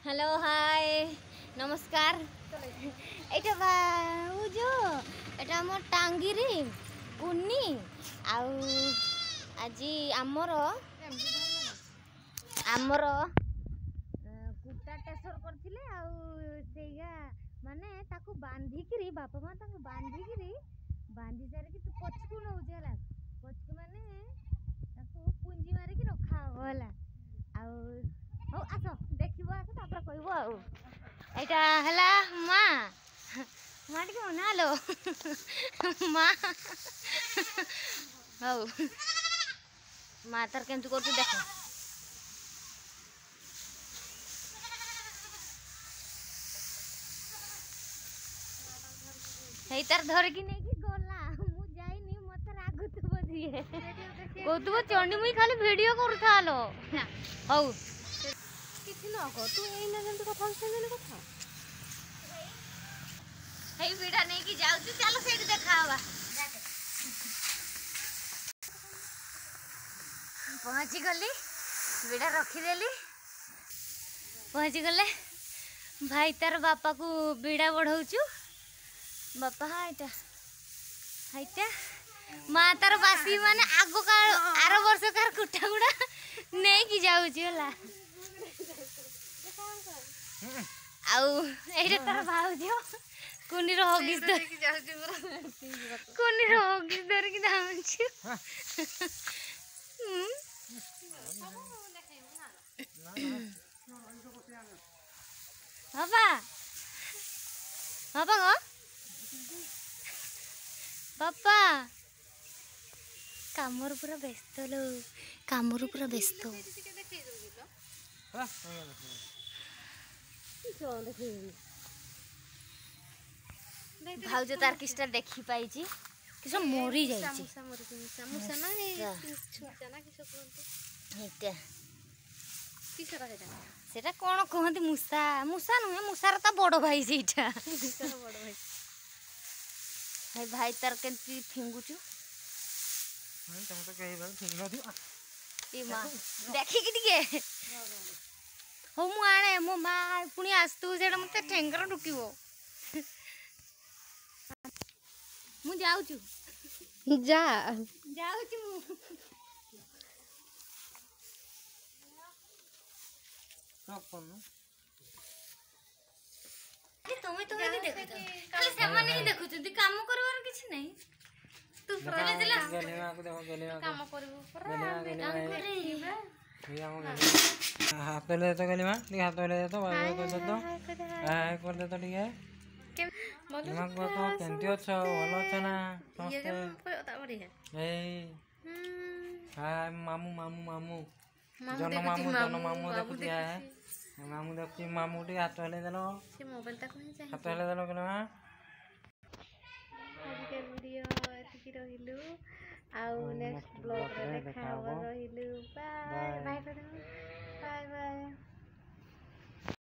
hello hi नमस्कार एटा जो एटा मोर टांगिरी कुन्नी आउ आज आमर आमर कुटा टेसर करथिले आउ सेया माने ताकू बांधिकिरी बापा मां ताकू बांधिकिरी बांधी सारे कि तू पछकु नउ जेला पछकु माने ताकू पुंजी मारे कि रखा होला आउ हो आसो देखिबो आसो तापर कहबो आउ एटा हला मां मां के बना लो मां हो मां तार केमति करतु देखो हेई तार धर कि नै कि गला मु जाइनी मते रागुत बदिए कोतबो चंडी मुई खाली वीडियो करथालो हो किछि न को तू एई न जंतु कथा संगे कथा हेई वीडियो नै कि जाउ तू चलो सेठ देखावा पहुंची गली वीडियो रखी देली पहुंची गले भाई तार बापा को बीड़ा बढ़ाउचु बापा हाइटा हाइटा माँ तार बासी माने आगो का आर वर्ष कार कुटा गुड़ा नहीं कि जाउची होला आउ एरे तार भाउजो कुनी रो होगिस दर कि जाउची कुनी रो होगिस दर कि दाउची बाबा बाबा गो बापा कामर पूरा व्यस्त लो कामर पूरा व्यस्त भाउज तार किस्टा देखि पाइची किस मरी जाइची समोसा ना छुटा ना किस कोनते हेटा किसरा हेटा सेटा कोन कहंती मुसा मुसा नुहे मुसार ता बड़ भाई सेटा मुसार बड़ भाई भाई भाई तार केंती फिंगुचु तम तो कहि बार फिंग न दियो ए मां देखि कि दिके हो मु आणे मो मां पुनी आस्तु सेटा मते ठेंगर ढुकिबो मु जाउचु जा जाउचु मु कपन तुम्हें तो नहीं देखो खाली सेमा नहीं देखु तुदी काम करवार किछ नहीं तू चले चला गलेवा को देखो गलेवा काम करबो गलेवा काम करेबा ये हम गलेवा हाथ ले तो गलेवा नी हाथ ले तो भाई को दे तो हाय कर दे तो ठीक है मां को तो केंती अछ भलो छ ना समस्त ये ता बड़ी है ए हाय मामू मामू मामू जन मामू देखु दिया है मामू देखि मामू टी हाथ ले देलो से मोबाइल तक नहीं चाहिए हाथ ले देलो गलेवा आज के वीडियो एतिकी रहिलु आउ नेक्स्ट ब्लॉग रे देखा रहिलु बाय बाय बाय बाय